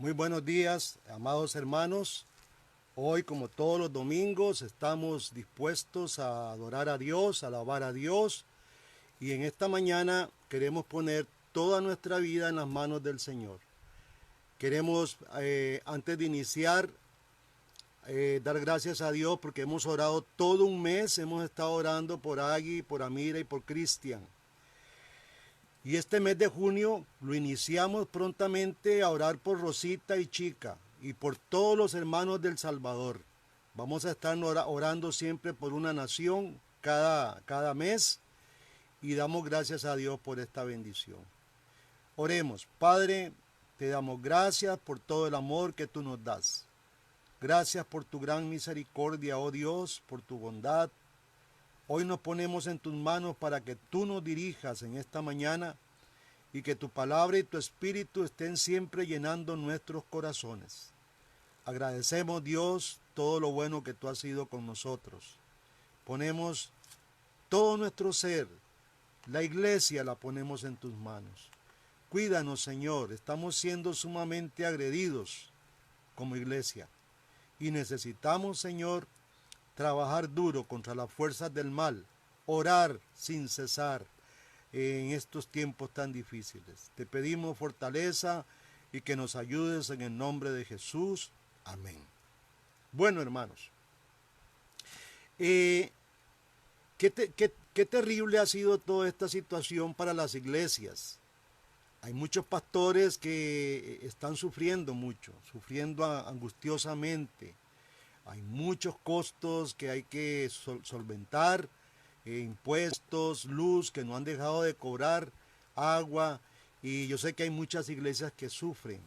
Muy buenos días, amados hermanos. Hoy, como todos los domingos, estamos dispuestos a adorar a Dios, a alabar a Dios. Y en esta mañana queremos poner toda nuestra vida en las manos del Señor. Queremos, antes de iniciar, dar gracias a Dios porque hemos orado todo un mes. Hemos estado orando por Agui, por Amira y por Cristian. Y este mes de junio lo iniciamos prontamente a orar por Rosita y Chica y por todos los hermanos del Salvador. Vamos a estar orando siempre por una nación cada mes y damos gracias a Dios por esta bendición. Oremos. Padre, te damos gracias por todo el amor que tú nos das. Gracias por tu gran misericordia, oh Dios, por tu bondad. Hoy nos ponemos en tus manos para que tú nos dirijas en esta mañana y que tu palabra y tu espíritu estén siempre llenando nuestros corazones. Agradecemos, Dios, todo lo bueno que tú has sido con nosotros. Ponemos todo nuestro ser, la iglesia la ponemos en tus manos. Cuídanos, Señor, estamos siendo sumamente agredidos como iglesia y necesitamos, Señor, trabajar duro contra las fuerzas del mal, orar sin cesar en estos tiempos tan difíciles. Te pedimos fortaleza y que nos ayudes en el nombre de Jesús. Amén. Bueno, hermanos, qué terrible ha sido toda esta situación para las iglesias. Hay muchos pastores que están sufriendo mucho, sufriendo angustiosamente. Hay muchos costos que hay que solventar, impuestos, luz que no han dejado de cobrar, agua, y yo sé que hay muchas iglesias que sufren.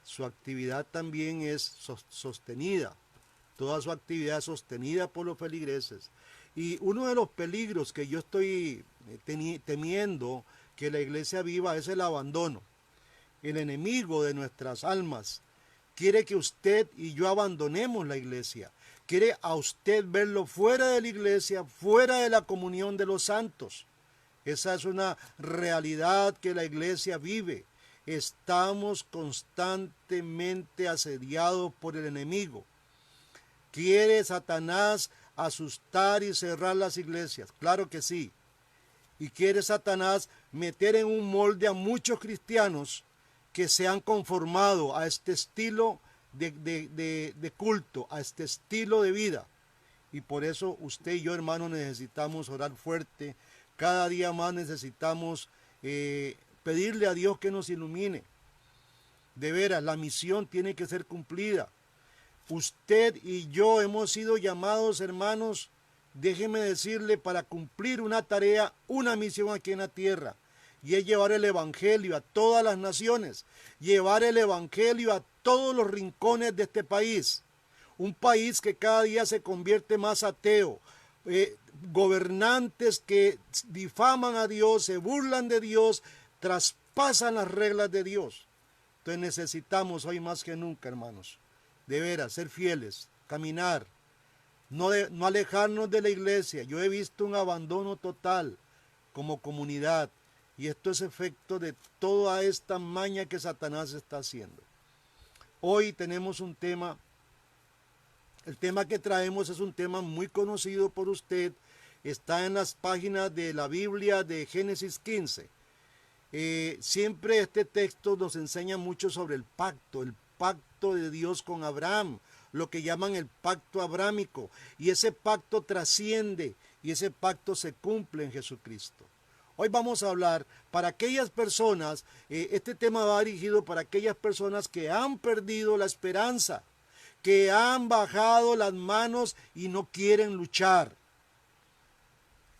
Su actividad también es sostenida, toda su actividad es sostenida por los feligreses. Y uno de los peligros que yo estoy temiendo que la iglesia viva es el abandono. El enemigo de nuestras almas quiere que usted y yo abandonemos la iglesia. Quiere a usted verlo fuera de la iglesia, fuera de la comunión de los santos. Esa es una realidad que la iglesia vive. Estamos constantemente asediados por el enemigo. ¿Quiere Satanás asustar y cerrar las iglesias? Claro que sí. Y quiere Satanás meter en un molde a muchos cristianos que se han conformado a este estilo de culto, a este estilo de vida. Y por eso usted y yo, hermanos, necesitamos orar fuerte. Cada día más necesitamos pedirle a Dios que nos ilumine. De veras, la misión tiene que ser cumplida. Usted y yo hemos sido llamados, hermanos, déjeme decirle, para cumplir una tarea, una misión aquí en la tierra. Y es llevar el evangelio a todas las naciones, llevar el evangelio a todos los rincones de este país. Un país que cada día se convierte más ateo, gobernantes que difaman a Dios, se burlan de Dios, traspasan las reglas de Dios. Entonces necesitamos hoy más que nunca, hermanos, de veras, ser fieles, caminar, no alejarnos de la iglesia. Yo he visto un abandono total como comunidad. Y esto es efecto de toda esta maña que Satanás está haciendo. Hoy tenemos un tema, el tema que traemos es un tema muy conocido por usted, está en las páginas de la Biblia de Génesis 15. Siempre este texto nos enseña mucho sobre el pacto de Dios con Abraham, lo que llaman el pacto abrámico, y ese pacto trasciende y ese pacto se cumple en Jesucristo. Hoy vamos a hablar para aquellas personas, este tema va dirigido para aquellas personas que han perdido la esperanza, que han bajado las manos y no quieren luchar.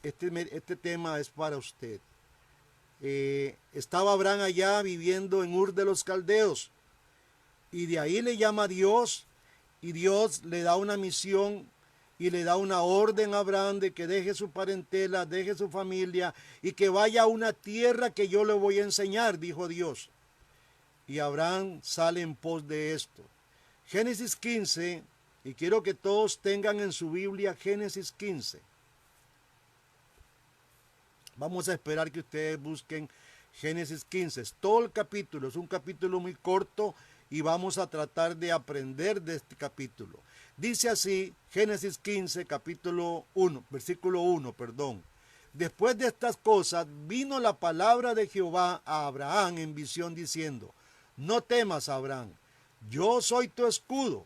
Este tema es para usted. Estaba Abraham allá viviendo en Ur de los Caldeos y de ahí le llama a Dios y Dios le da una misión y le da una orden a Abraham de que deje su parentela, deje su familia y que vaya a una tierra que yo le voy a enseñar, dijo Dios. Y Abraham sale en pos de esto. Génesis 15, y quiero que todos tengan en su Biblia Génesis 15. Vamos a esperar que ustedes busquen Génesis 15. Es todo el capítulo, es un capítulo muy corto y vamos a tratar de aprender de este capítulo. Dice así, Génesis 15, capítulo 1, versículo 1, perdón. Después de estas cosas vino la palabra de Jehová a Abraham en visión diciendo, no temas, Abraham, yo soy tu escudo,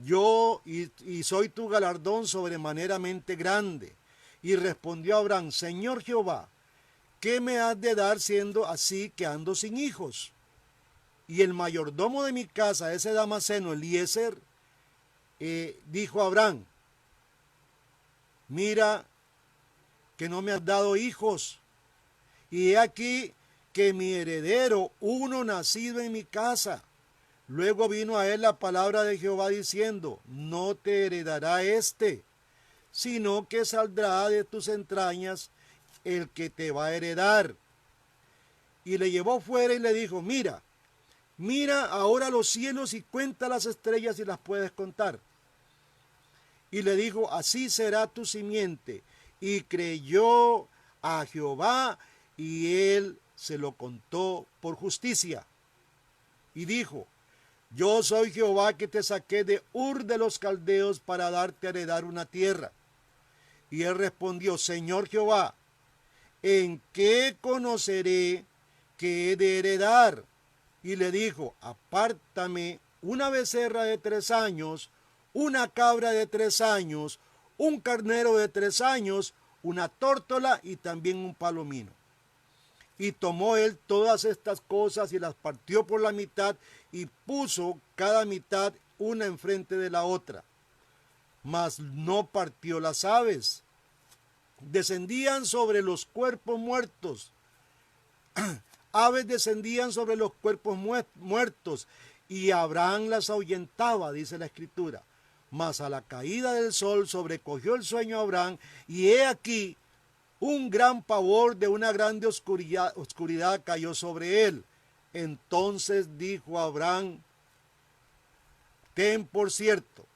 yo y soy tu galardón sobremaneramente grande. Y respondió Abraham, Señor Jehová, ¿qué me has de dar siendo así que ando sin hijos? Y el mayordomo de mi casa, ese Damaseno, Eliezer, dijo a Abraham, mira que no me has dado hijos, y he aquí que mi heredero, uno nacido en mi casa. Luego vino a él la palabra de Jehová diciendo, no te heredará este, sino que saldrá de tus entrañas el que te va a heredar. Y le llevó fuera y le dijo, mira ahora los cielos y cuenta las estrellas si las puedes contar. Y le dijo, así será tu simiente. Y creyó a Jehová y él se lo contó por justicia. Y dijo, yo soy Jehová que te saqué de Ur de los Caldeos para darte a heredar una tierra. Y él respondió, Señor Jehová, ¿en qué conoceré que he de heredar? Y le dijo, apártame una becerra de 3 años, una cabra de 3 años, un carnero de 3 años, una tórtola y también un palomino. Y tomó él todas estas cosas y las partió por la mitad y puso cada mitad una enfrente de la otra. Mas no partió las aves. Descendían sobre los cuerpos muertos. Aves descendían sobre los cuerpos muertos y Abraham las ahuyentaba, dice la Escritura. Mas a la caída del sol sobrecogió el sueño a Abraham y he aquí un gran pavor de una grande oscuridad cayó sobre él. Entonces dijo Abraham, ten por cierto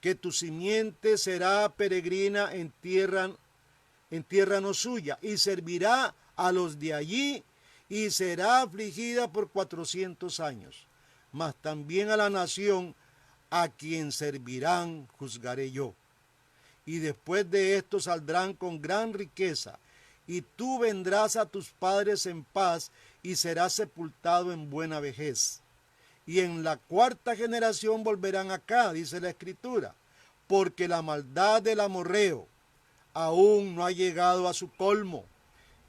que tu simiente será peregrina en tierra no suya y servirá a los de allí y será afligida por 400 años. Mas también a la nación a quien servirán juzgaré yo. Y después de esto saldrán con gran riqueza, y tú vendrás a tus padres en paz, y serás sepultado en buena vejez. Y en la 4ª generación volverán acá, dice la Escritura, porque la maldad del amorreo aún no ha llegado a su colmo.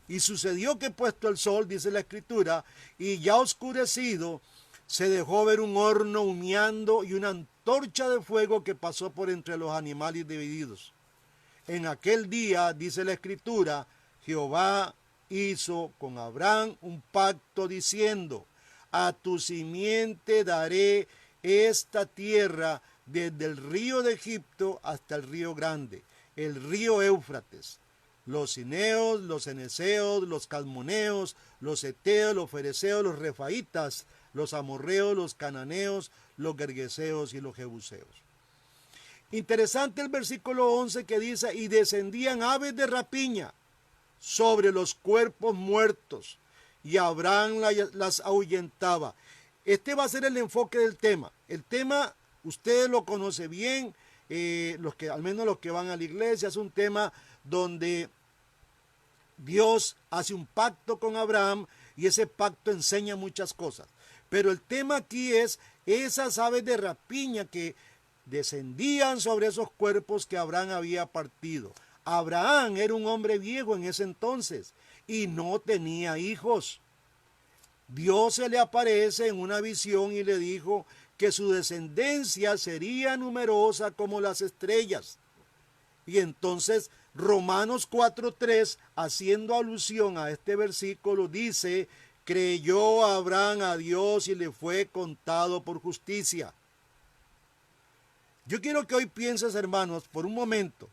Y sucedió que puesto el sol, dice la Escritura, y ya oscurecido, se dejó ver un horno humeando y una antorcha de fuego que pasó por entre los animales divididos. En aquel día, dice la Escritura, Jehová hizo con Abraham un pacto diciendo, a tu simiente daré esta tierra desde el río de Egipto hasta el río grande, el río Éufrates. Los cineos, los ceneseos, los calmoneos, los heteos, los fereceos, los refaitas, los amorreos, los cananeos, los gergeseos y los jebuseos. Interesante el versículo 11 que dice, y descendían aves de rapiña sobre los cuerpos muertos, y Abraham las ahuyentaba. Este va a ser el enfoque del tema. El tema, ustedes lo conocen bien, al menos los que van a la iglesia, es un tema donde Dios hace un pacto con Abraham y ese pacto enseña muchas cosas. Pero el tema aquí es esas aves de rapiña que descendían sobre esos cuerpos que Abraham había partido. Abraham era un hombre viejo en ese entonces y no tenía hijos. Dios se le aparece en una visión y le dijo que su descendencia sería numerosa como las estrellas. Y entonces Romanos 4:3, haciendo alusión a este versículo, dice, creyó Abraham a Dios y le fue contado por justicia. Yo quiero que hoy pienses, hermanos, por un momento,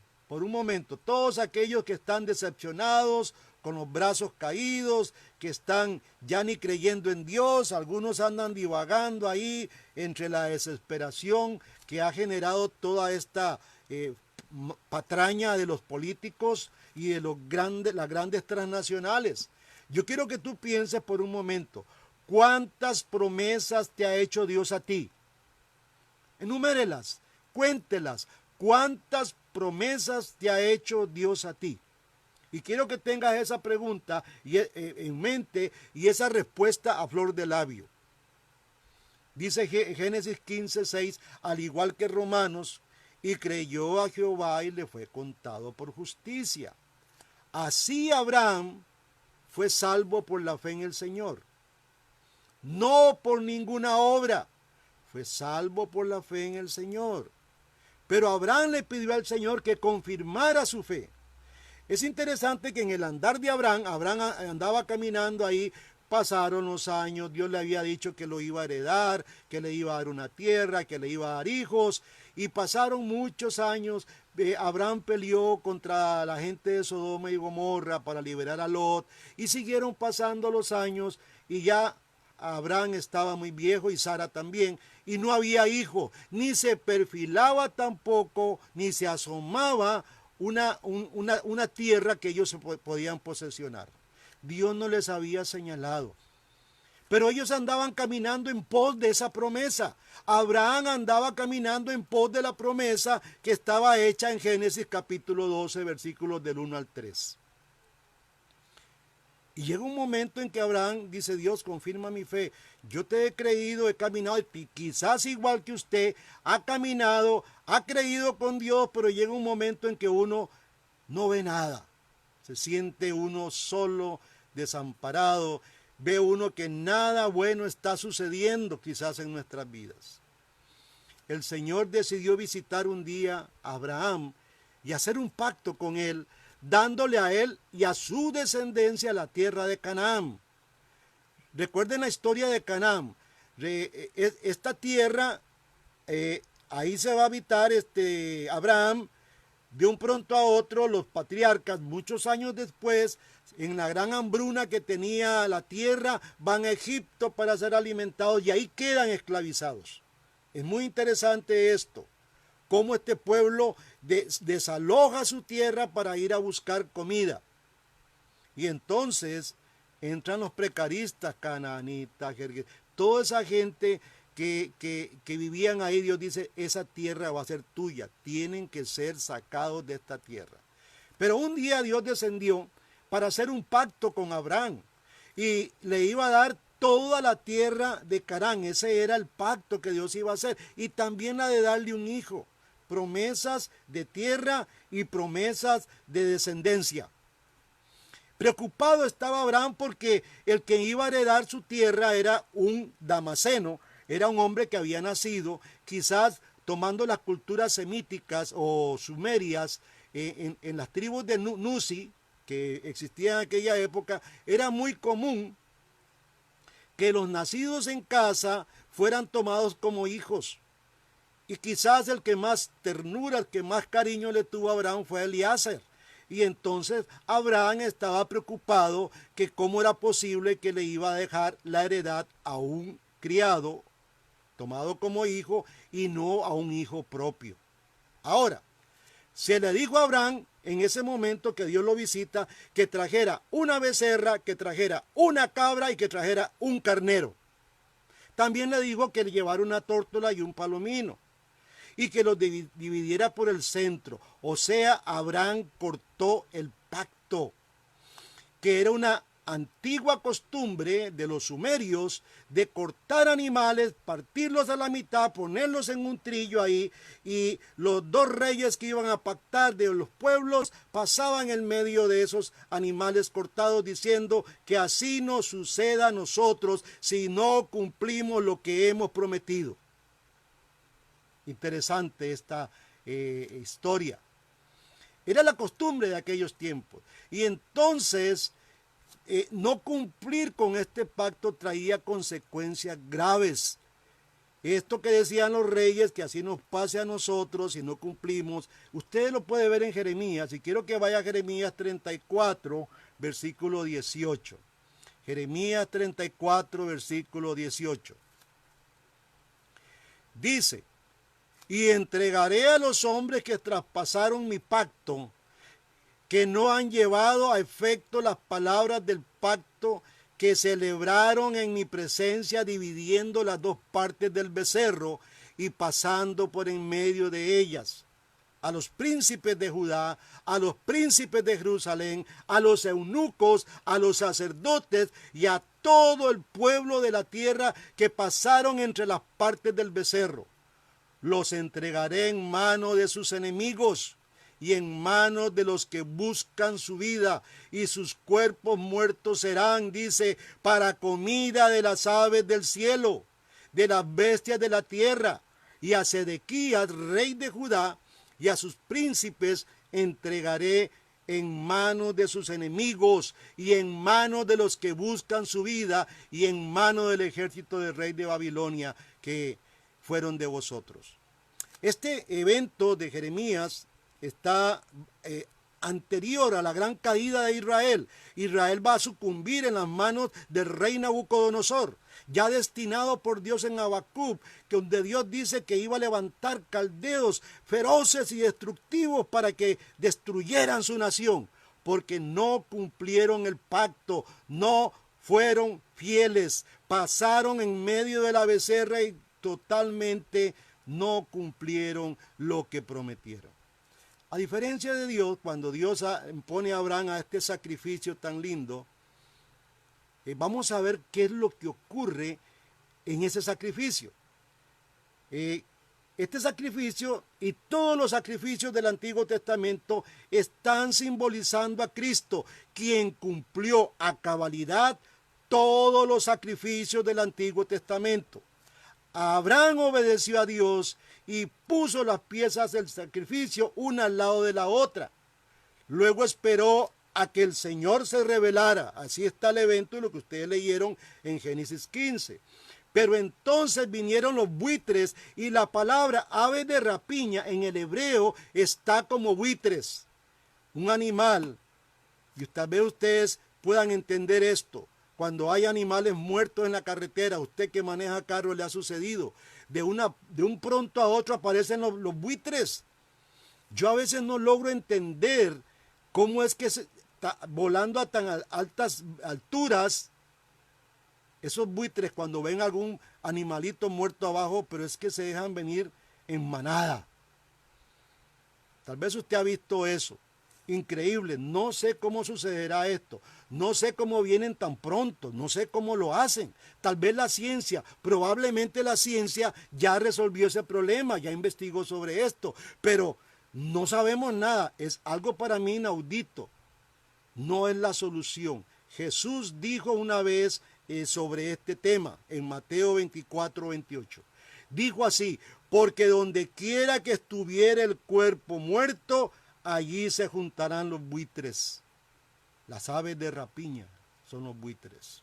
todos aquellos que están decepcionados, con los brazos caídos, que están ya ni creyendo en Dios, algunos andan divagando ahí entre la desesperación que ha generado toda esta patraña de los políticos y de las grandes transnacionales. Yo quiero que tú pienses por un momento, ¿cuántas promesas te ha hecho Dios a ti? Enumérelas, cuéntelas. ¿Cuántas promesas te ha hecho Dios a ti? Y quiero que tengas esa pregunta en mente y esa respuesta a flor de labio. Dice Génesis 15:6, al igual que Romanos, y creyó a Jehová y le fue contado por justicia. Así Abraham fue salvo por la fe en el Señor, no por ninguna obra, fue salvo por la fe en el Señor. Pero Abraham le pidió al Señor que confirmara su fe. Es interesante que en el andar de Abraham andaba caminando ahí, pasaron los años, Dios le había dicho que lo iba a heredar, que le iba a dar una tierra, que le iba a dar hijos, y pasaron muchos años. Abraham peleó contra la gente de Sodoma y Gomorra para liberar a Lot, y siguieron pasando los años, y ya Abraham estaba muy viejo y Sara también, y no había hijo, ni se perfilaba tampoco, ni se asomaba una tierra que ellos se podían posesionar. Dios no les había señalado. Pero ellos andaban caminando en pos de esa promesa. Abraham andaba caminando en pos de la promesa que estaba hecha en Génesis capítulo 12, versículos del 1 al 3. Y llega un momento en que Abraham dice: Dios, confirma mi fe. Yo te he creído, he caminado, y quizás igual que usted, ha caminado, ha creído con Dios, pero llega un momento en que uno no ve nada. Se siente uno solo, desamparado. Ve uno que nada bueno está sucediendo quizás en nuestras vidas. El Señor decidió visitar un día a Abraham y hacer un pacto con él, dándole a él y a su descendencia la tierra de Canaán. Recuerden la historia de Canaán. Esta tierra, ahí se va a habitar Abraham. De un pronto a otro, los patriarcas, muchos años después, en la gran hambruna que tenía la tierra, van a Egipto para ser alimentados y ahí quedan esclavizados. Es muy interesante esto, cómo este pueblo desaloja su tierra para ir a buscar comida. Y entonces entran los precaristas, canaanitas, toda esa gente que vivían ahí. Dios dice: esa tierra va a ser tuya, tienen que ser sacados de esta tierra. Pero un día Dios descendió para hacer un pacto con Abraham y le iba a dar toda la tierra de Canaán. Ese era el pacto que Dios iba a hacer, y también la de darle un hijo. Promesas de tierra y promesas de descendencia. Preocupado estaba Abraham porque el que iba a heredar su tierra era un damaseno, era un hombre que había nacido, quizás tomando las culturas semíticas o sumerias, en las tribus de Nusi, que existían en aquella época. Era muy común que los nacidos en casa fueran tomados como hijos. Y quizás el que más ternura, el que más cariño le tuvo a Abraham fue Eliezer. Y entonces Abraham estaba preocupado que cómo era posible que le iba a dejar la heredad a un criado tomado como hijo y no a un hijo propio. Ahora, se le dijo a Abraham en ese momento que Dios lo visita, que trajera una becerra, que trajera una cabra y que trajera un carnero. También le dijo que le llevara una tórtola y un palomino y que los dividiera por el centro. O sea, Abraham cortó el pacto, que era una antigua costumbre de los sumerios de cortar animales, partirlos a la mitad, ponerlos en un trillo ahí, y los dos reyes que iban a pactar de los pueblos pasaban en medio de esos animales cortados, diciendo que así nos suceda a nosotros si no cumplimos lo que hemos prometido. Interesante esta historia. Era la costumbre de aquellos tiempos. Y entonces no cumplir con este pacto traía consecuencias graves. Esto que decían los reyes, que así nos pase a nosotros si no cumplimos, usted lo puede ver en Jeremías. Y quiero que vaya a Jeremías 34, versículo 18. Jeremías 34, versículo 18. Dice: y entregaré a los hombres que traspasaron mi pacto, que no han llevado a efecto las palabras del pacto que celebraron en mi presencia dividiendo las dos partes del becerro y pasando por en medio de ellas. A los príncipes de Judá, a los príncipes de Jerusalén, a los eunucos, a los sacerdotes y a todo el pueblo de la tierra que pasaron entre las partes del becerro. Los entregaré en mano de sus enemigos y en manos de los que buscan su vida, y sus cuerpos muertos serán, dice, para comida de las aves del cielo, de las bestias de la tierra. Y a Sedequías, rey de Judá, y a sus príncipes entregaré en manos de sus enemigos y en manos de los que buscan su vida y en manos del ejército del rey de Babilonia que fueron de vosotros. Este evento de Jeremías está anterior a la gran caída de Israel. Israel va a sucumbir en las manos del rey Nabucodonosor, ya destinado por Dios en Habacuc, que donde Dios dice que iba a levantar caldeos feroces y destructivos para que destruyeran su nación, porque no cumplieron el pacto, no fueron fieles, pasaron en medio de la becerra y totalmente no cumplieron lo que prometieron. A diferencia de Dios, cuando Dios pone a Abraham a este sacrificio tan lindo, vamos a ver qué es lo que ocurre en ese sacrificio. Este sacrificio y todos los sacrificios del Antiguo Testamento están simbolizando a Cristo, quien cumplió a cabalidad todos los sacrificios del Antiguo Testamento. Abraham obedeció a Dios y puso las piezas del sacrificio una al lado de la otra. Luego esperó a que el Señor se revelara. Así está el evento y lo que ustedes leyeron en Génesis 15. Pero entonces vinieron los buitres, y la palabra ave de rapiña en el hebreo está como buitres, un animal. Y tal vez ustedes puedan entender esto. Cuando hay animales muertos en la carretera, usted que maneja carro le ha sucedido. De un pronto a otro aparecen los buitres. Yo a veces no logro entender cómo es que volando a tan altas alturas, esos buitres cuando ven algún animalito muerto abajo, pero es que se dejan venir en manada. Tal vez usted ha visto eso. Increíble, no sé cómo sucederá esto, no sé cómo vienen tan pronto, no sé cómo lo hacen. Tal vez la ciencia, probablemente la ciencia ya resolvió ese problema, ya investigó sobre esto, pero no sabemos nada, es algo para mí inaudito, no es la solución. Jesús dijo una vez sobre este tema en Mateo 24:28. Dijo así: porque donde quiera que estuviera el cuerpo muerto, allí se juntarán los buitres. Las aves de rapiña son los buitres.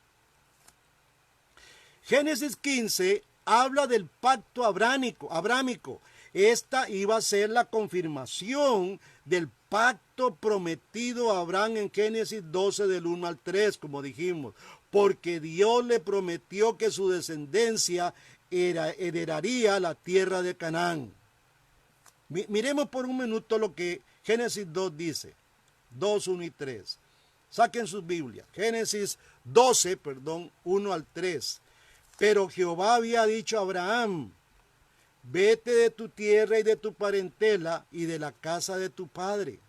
Génesis 15 habla del pacto abrámico. Esta iba a ser la confirmación del pacto prometido a Abraham en Génesis 12 del 1 al 3, como dijimos. Porque Dios le prometió que su descendencia heredaría la tierra de Canaán. Miremos por un minuto lo que Génesis 2 dice, 2, 1 y 3. Saquen sus Biblias. Génesis 12, 1 al 3. Pero Jehová había dicho a Abraham: vete de tu tierra y de tu parentela y de la casa de tu padre,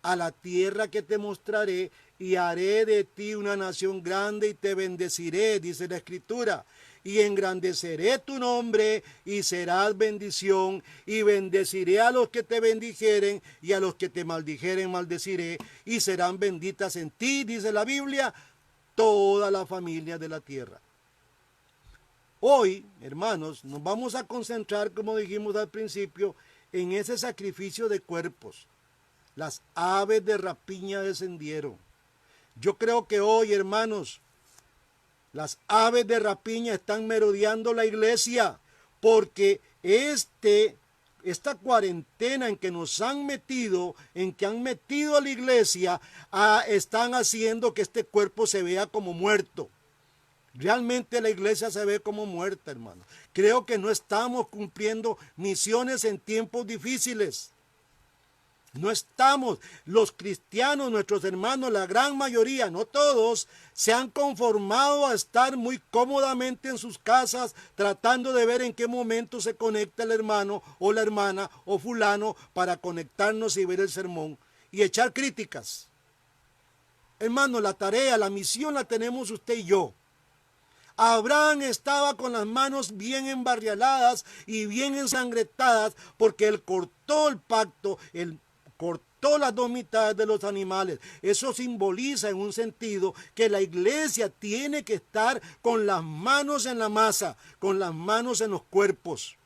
a la tierra que te mostraré, y haré de ti una nación grande y te bendeciré, dice la Escritura. Y engrandeceré tu nombre y serás bendición, y bendeciré a los que te bendijeren, y a los que te maldijeren maldeciré, y serán benditas en ti, dice la Biblia, toda la familia de la tierra. Hoy, hermanos, nos vamos a concentrar, como dijimos al principio, en ese sacrificio de cuerpos. Las aves de rapiña descendieron. Yo creo que hoy, hermanos, las aves de rapiña están merodeando la iglesia, porque esta cuarentena en que nos han metido, en que han metido a la iglesia, están haciendo que este cuerpo se vea como muerto. Realmente la iglesia se ve como muerta, hermano. Creo que no estamos cumpliendo misiones en tiempos difíciles. No estamos, los cristianos, nuestros hermanos, la gran mayoría, no todos, se han conformado a estar muy cómodamente en sus casas tratando de ver en qué momento se conecta el hermano o la hermana o fulano para conectarnos y ver el sermón y echar críticas. Hermano, la tarea, la misión la tenemos usted y yo. Abraham estaba con las manos bien embarrialadas y bien ensangrentadas porque él cortó el pacto, él cortó las dos mitades de los animales. Eso simboliza en un sentido que la iglesia tiene que estar con las manos en la masa, con las manos en los cuerpos.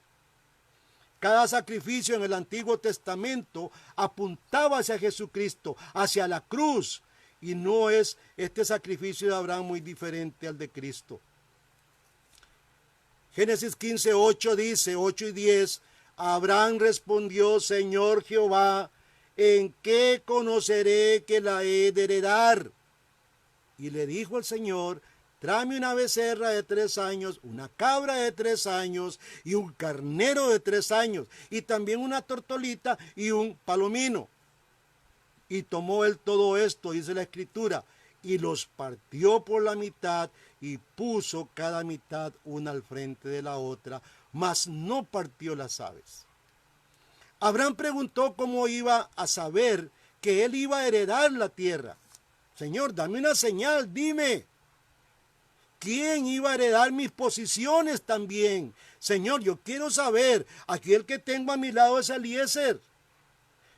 Cada sacrificio en el Antiguo Testamento apuntaba hacia Jesucristo, hacia la cruz. Y no es este sacrificio de Abraham muy diferente al de Cristo. Génesis 15, 8 dice, 8 y 10, Abraham respondió, Señor Jehová, ¿en qué conoceré que la he de heredar? Y le dijo el Señor, tráeme una becerra de 3 años, una cabra de 3 años y un carnero de 3 años, y también una tortolita y un palomino. Y tomó él todo esto, dice la Escritura, y los partió por la mitad y puso cada mitad una al frente de la otra, mas no partió las aves. Abraham preguntó cómo iba a saber que él iba a heredar la tierra. Señor, dame una señal, dime. ¿Quién iba a heredar mis posiciones también? Señor, yo quiero saber. Aquí el que tengo a mi lado es Eliezer.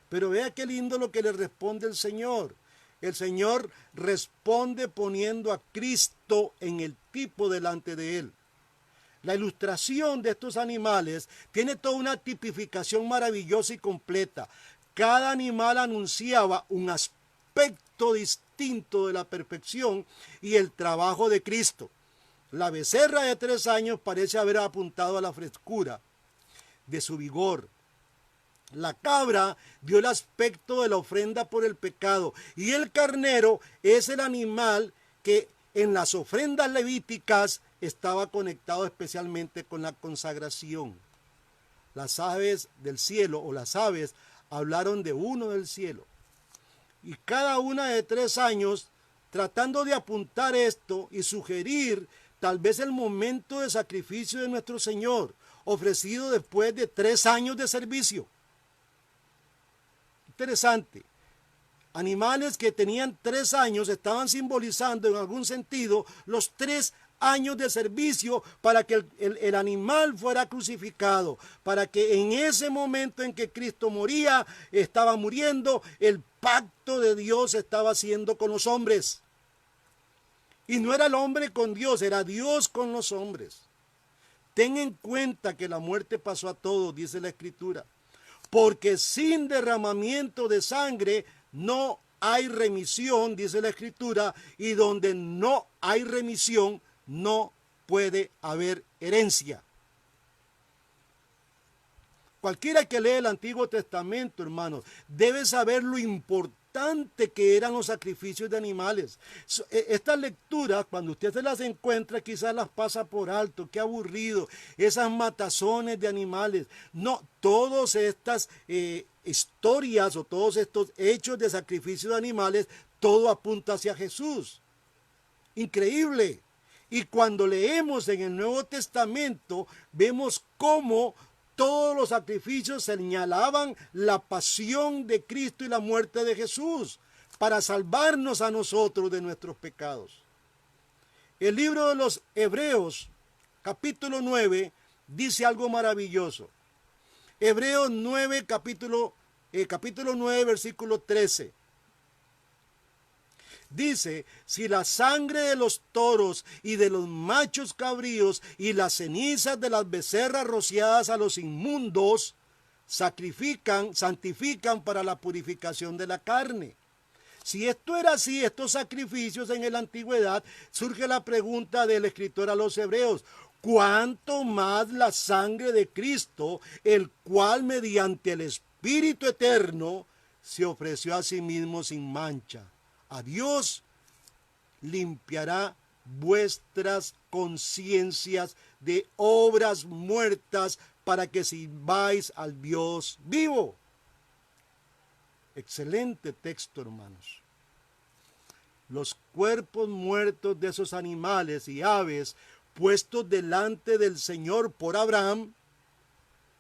Pero vea qué lindo lo que le responde el Señor. El Señor responde poniendo a Cristo en el tipo delante de él. La ilustración de estos animales tiene toda una tipificación maravillosa y completa. Cada animal anunciaba un aspecto distinto de la perfección y el trabajo de Cristo. La becerra de 3 años parece haber apuntado a la frescura de su vigor. La cabra dio el aspecto de la ofrenda por el pecado y el carnero es el animal que en las ofrendas levíticas estaba conectado especialmente con la consagración. Las aves del cielo o las aves hablaron de uno del cielo. Y cada una de 3 años tratando de apuntar esto y sugerir tal vez el momento de sacrificio de nuestro Señor ofrecido después de 3 años de servicio. Interesante. Animales que tenían 3 años estaban simbolizando en algún sentido los 3 años de servicio para que el animal fuera crucificado, para que en ese momento en que Cristo moría, estaba muriendo, el pacto de Dios estaba haciendo con los hombres. Y no era el hombre con Dios, era Dios con los hombres. Ten en cuenta que la muerte pasó a todos, dice la Escritura. Porque sin derramamiento de sangre no hay remisión, dice la Escritura, y donde no hay remisión no puede haber herencia. Cualquiera que lee el Antiguo Testamento, hermanos, debe saber lo importante que eran los sacrificios de animales. Estas lecturas, cuando usted se las encuentra, quizás las pasa por alto. Qué aburrido, esas matazones de animales. No, todas estas historias o todos estos hechos de sacrificio de animales, todo apunta hacia Jesús. Increíble. Y cuando leemos en el Nuevo Testamento, vemos cómo todos los sacrificios señalaban la pasión de Cristo y la muerte de Jesús para salvarnos a nosotros de nuestros pecados. El libro de los Hebreos, capítulo 9, dice algo maravilloso. Hebreos 9, capítulo 9, versículo 13. Dice, si la sangre de los toros y de los machos cabríos y las cenizas de las becerras rociadas a los inmundos santifican para la purificación de la carne. Si esto era así, estos sacrificios en la antigüedad, surge la pregunta del escritor a los hebreos, ¿cuánto más la sangre de Cristo, el cual mediante el Espíritu eterno se ofreció a sí mismo sin mancha? A Dios limpiará vuestras conciencias de obras muertas para que sirváis al Dios vivo. Excelente texto, hermanos. Los cuerpos muertos de esos animales y aves puestos delante del Señor por Abraham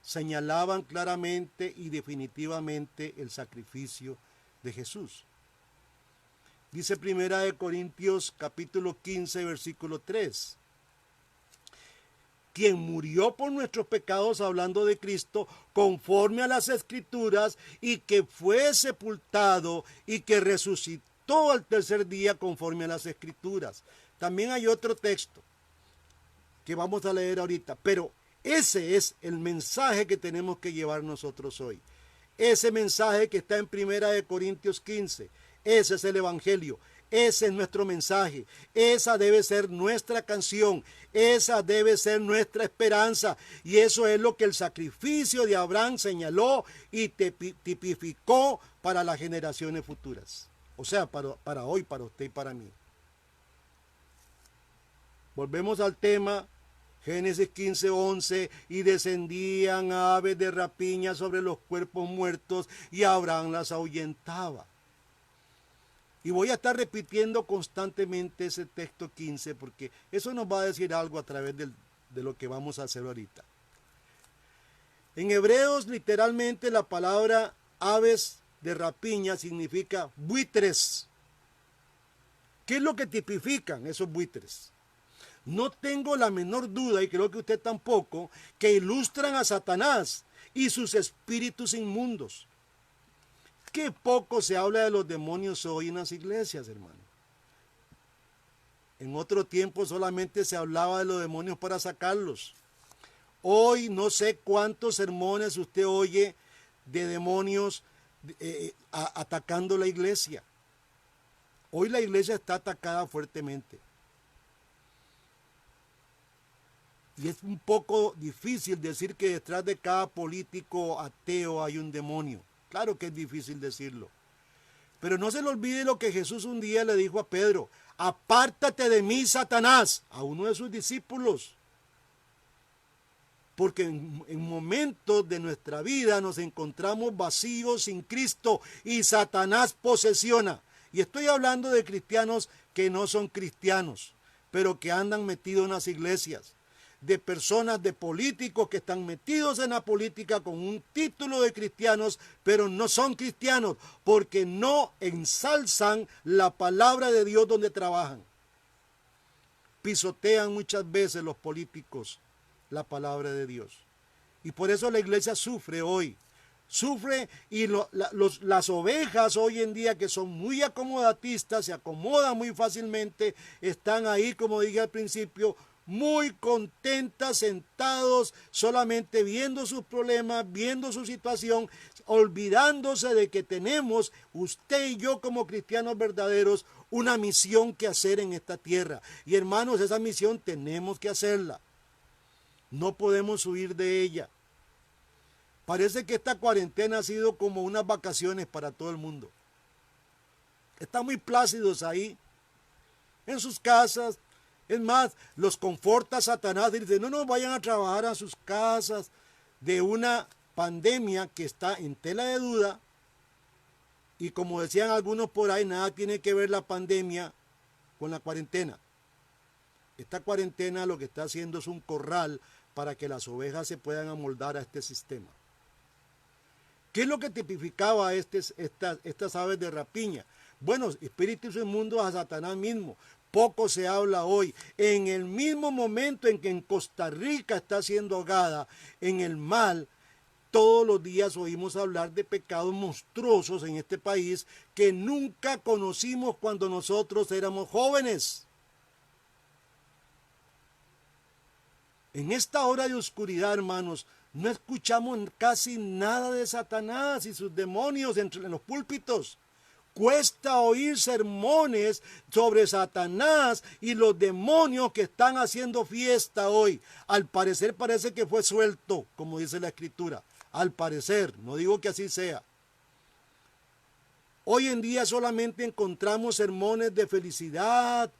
señalaban claramente y definitivamente el sacrificio de Jesús. Dice 1 Corintios capítulo 15, versículo 3. Quien murió por nuestros pecados, hablando de Cristo, conforme a las Escrituras, y que fue sepultado y que resucitó al tercer día conforme a las Escrituras. También hay otro texto que vamos a leer ahorita, pero ese es el mensaje que tenemos que llevar nosotros hoy. Ese mensaje que está en 1 Corintios 15, ese es el Evangelio. Ese es nuestro mensaje, esa debe ser nuestra canción, esa debe ser nuestra esperanza, y eso es lo que el sacrificio de Abraham señaló y tipificó para las generaciones futuras, o sea, para hoy, para usted y para mí. Volvemos al tema, Génesis 15:11, y descendían aves de rapiña sobre los cuerpos muertos, y Abraham las ahuyentaba. Y voy a estar repitiendo constantemente ese texto 15 porque eso nos va a decir algo a través de lo que vamos a hacer ahorita. En hebreos, literalmente, la palabra aves de rapiña significa buitres. ¿Qué es lo que tipifican esos buitres? No tengo la menor duda, y creo que usted tampoco, que ilustran a Satanás y sus espíritus inmundos. Qué poco se habla de los demonios hoy en las iglesias, hermano. En otro tiempo solamente se hablaba de los demonios para sacarlos. Hoy no sé cuántos sermones usted oye de demonios atacando la iglesia. Hoy la iglesia está atacada fuertemente. Y es un poco difícil decir que detrás de cada político ateo hay un demonio. Claro que es difícil decirlo. Pero no se le olvide lo que Jesús un día le dijo a Pedro. Apártate de mí, Satanás, a uno de sus discípulos. Porque en momentos de nuestra vida nos encontramos vacíos sin Cristo y Satanás posesiona. Y estoy hablando de cristianos que no son cristianos, pero que andan metidos en las iglesias. De personas, de políticos que están metidos en la política con un título de cristianos, pero no son cristianos, porque no ensalzan la palabra de Dios donde trabajan. Pisotean muchas veces los políticos la palabra de Dios. Y por eso la iglesia sufre hoy. Sufre y las ovejas hoy en día, que son muy acomodatistas, se acomodan muy fácilmente, están ahí, como dije al principio, muy contentas, sentados, solamente viendo sus problemas, viendo su situación, olvidándose de que tenemos, usted y yo como cristianos verdaderos, una misión que hacer en esta tierra. Y hermanos, esa misión tenemos que hacerla. No podemos huir de ella. Parece que esta cuarentena ha sido como unas vacaciones para todo el mundo. Están muy plácidos ahí, en sus casas. Es más, los conforta Satanás y dice, no vayan a trabajar a sus casas de una pandemia que está en tela de duda. Y como decían algunos por ahí, nada tiene que ver la pandemia con la cuarentena. Esta cuarentena lo que está haciendo es un corral para que las ovejas se puedan amoldar a este sistema. ¿Qué es lo que tipificaba estas aves de rapiña? Bueno, espíritus inmundos a Satanás mismo. Poco se habla hoy. En el mismo momento en que en Costa Rica está siendo ahogada en el mal, todos los días oímos hablar de pecados monstruosos en este país que nunca conocimos cuando nosotros éramos jóvenes. En esta hora de oscuridad, hermanos, no escuchamos casi nada de Satanás y sus demonios en los púlpitos. Cuesta oír sermones sobre Satanás y los demonios que están haciendo fiesta hoy. Al parecer parece que fue suelto, como dice la Escritura. Al parecer, no digo que así sea. Hoy en día solamente encontramos sermones de felicidad,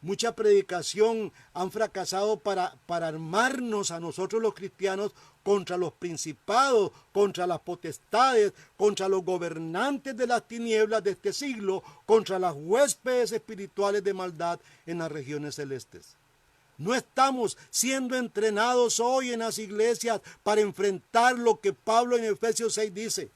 mucha predicación han fracasado para armarnos a nosotros los cristianos contra los principados, contra las potestades, contra los gobernantes de las tinieblas de este siglo, contra las huéspedes espirituales de maldad en las regiones celestes. No estamos siendo entrenados hoy en las iglesias para enfrentar lo que Pablo en Efesios 6 dice.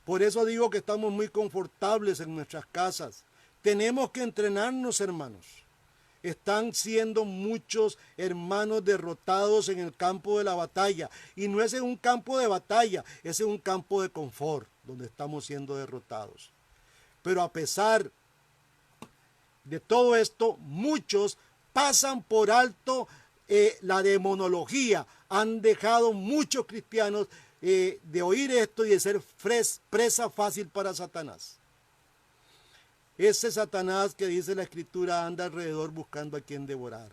Por eso digo que estamos muy confortables en nuestras casas. Tenemos que entrenarnos, hermanos. Están siendo muchos hermanos derrotados en el campo de la batalla. Y no es en un campo de batalla, es en un campo de confort donde estamos siendo derrotados. Pero a pesar de todo esto, muchos pasan por alto la demonología. Han dejado muchos cristianos de oír esto y de ser presa fácil para Satanás. Ese Satanás que dice la Escritura anda alrededor buscando a quien devorar.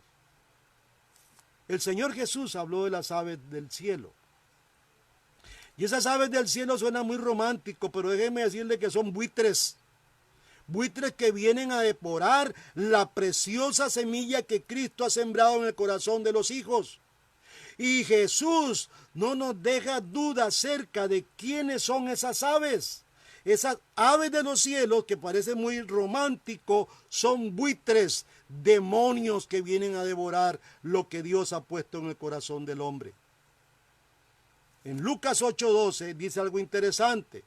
El Señor Jesús habló de las aves del cielo. Y esas aves del cielo suenan muy romántico, pero déjeme decirle que son buitres. Buitres que vienen a devorar la preciosa semilla que Cristo ha sembrado en el corazón de los hijos. Y Jesús no nos deja duda acerca de quiénes son esas aves. Esas aves de los cielos, que parece muy romántico, son buitres, demonios que vienen a devorar lo que Dios ha puesto en el corazón del hombre. En Lucas 8:12 dice algo interesante.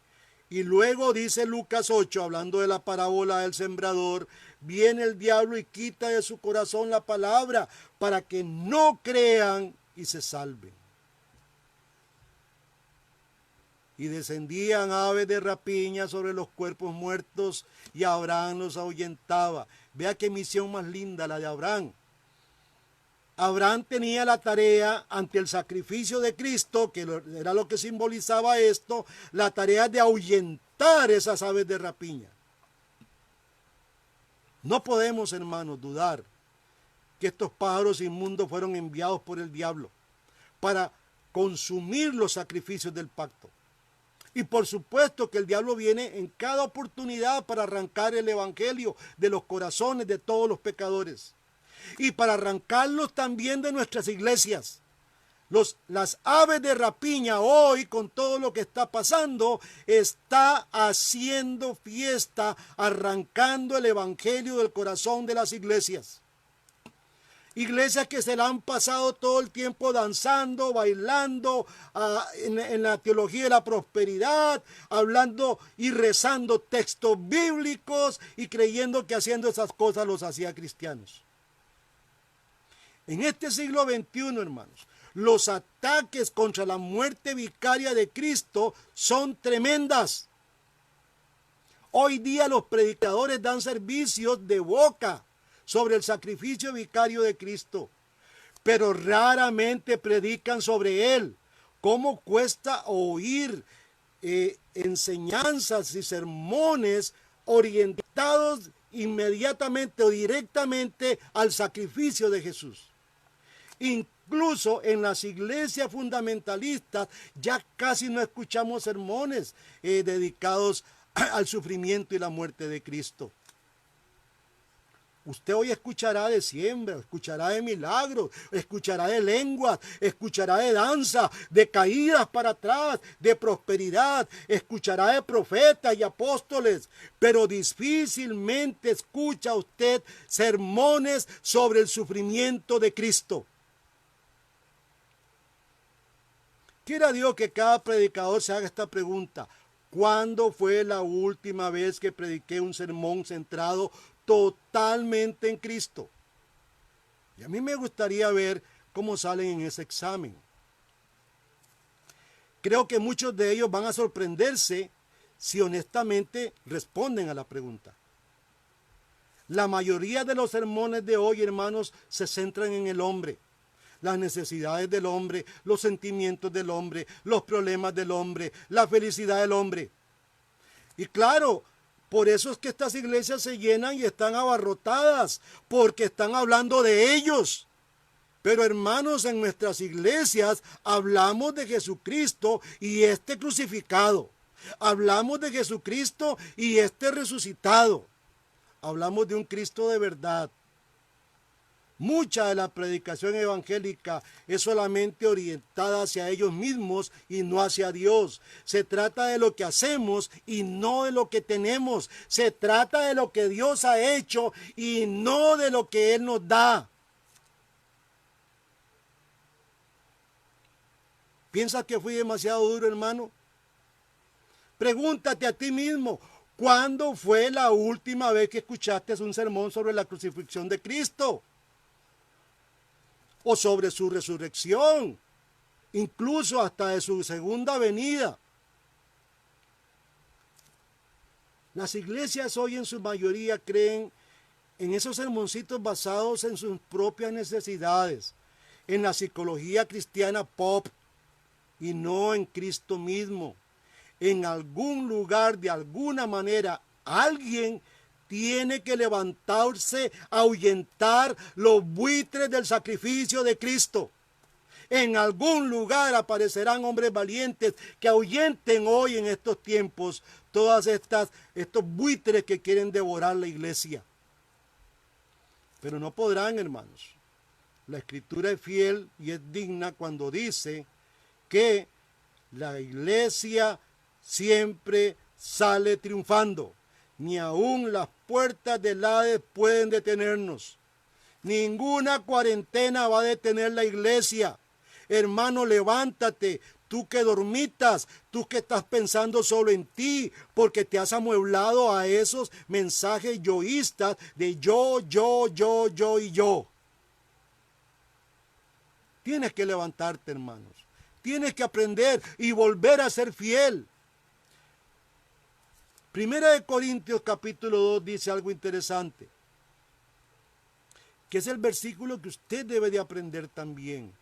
Y luego dice Lucas 8, hablando de la parábola del sembrador, viene el diablo y quita de su corazón la palabra para que no crean y se salven. Y descendían aves de rapiña sobre los cuerpos muertos y Abraham los ahuyentaba. Vea qué misión más linda la de Abraham. Abraham tenía la tarea ante el sacrificio de Cristo, que era lo que simbolizaba esto, la tarea de ahuyentar esas aves de rapiña. No podemos, hermanos, dudar que estos pájaros inmundos fueron enviados por el diablo para consumir los sacrificios del pacto. Y por supuesto que el diablo viene en cada oportunidad para arrancar el evangelio de los corazones de todos los pecadores. Y para arrancarlos también de nuestras iglesias. Las aves de rapiña hoy, con todo lo que está pasando, está haciendo fiesta, arrancando el evangelio del corazón de las iglesias. Iglesias que se la han pasado todo el tiempo danzando, bailando, en la teología de la prosperidad, hablando y rezando textos bíblicos y creyendo que haciendo esas cosas los hacía cristianos. En este siglo XXI, hermanos, los ataques contra la muerte vicaria de Cristo son tremendas. Hoy día los predicadores dan servicios de boca sobre el sacrificio vicario de Cristo, pero raramente predican sobre él. ¿Cómo cuesta oír enseñanzas y sermones orientados inmediatamente o directamente al sacrificio de Jesús? Incluso en las iglesias fundamentalistas ya casi no escuchamos sermones dedicados al sufrimiento y la muerte de Cristo. Usted hoy escuchará de siembra, escuchará de milagros, escuchará de lenguas, escuchará de danza, de caídas para atrás, de prosperidad, escuchará de profetas y apóstoles, pero difícilmente escucha usted sermones sobre el sufrimiento de Cristo. Quiera Dios que cada predicador se haga esta pregunta: ¿cuándo fue la última vez que prediqué un sermón centrado totalmente en Cristo? Y a mí me gustaría ver cómo salen en ese examen. Creo que muchos de ellos van a sorprenderse si honestamente responden a la pregunta. La mayoría de los sermones de hoy, hermanos, se centran en el hombre. Las necesidades del hombre, los sentimientos del hombre, los problemas del hombre, la felicidad del hombre. Y claro, por eso es que estas iglesias se llenan y están abarrotadas, porque están hablando de ellos. Pero hermanos, en nuestras iglesias hablamos de Jesucristo y este crucificado. Hablamos de Jesucristo y este resucitado. hablamos de un Cristo de verdad. Mucha de la predicación evangélica es solamente orientada hacia ellos mismos y no hacia Dios. Se trata de lo que hacemos y no de lo que tenemos. Se trata de lo que Dios ha hecho y no de lo que Él nos da. ¿Piensas que fui demasiado duro, hermano? Pregúntate a ti mismo, ¿cuándo fue la última vez que escuchaste un sermón sobre la crucifixión de Cristo? O sobre su resurrección, incluso hasta de su segunda venida. Las iglesias hoy en su mayoría creen en esos sermoncitos basados en sus propias necesidades, en la psicología cristiana pop y no en Cristo mismo. En algún lugar, de alguna manera, alguien tiene que levantarse a ahuyentar los buitres del sacrificio de Cristo. En algún lugar aparecerán hombres valientes que ahuyenten hoy en estos tiempos estos buitres que quieren devorar la iglesia. Pero no podrán, hermanos. La Escritura es fiel y es digna cuando dice que la iglesia siempre sale triunfando. Ni aún las puertas del Hades pueden detenernos. Ninguna cuarentena va a detener la iglesia. Hermano, levántate. Tú que dormitas, tú que estás pensando solo en ti, porque te has amueblado a esos mensajes yoístas de yo y yo. Tienes que levantarte, hermanos. Tienes que aprender y volver a ser fiel. Primera de Corintios capítulo 2 dice algo interesante, que es el versículo que usted debe de aprender también.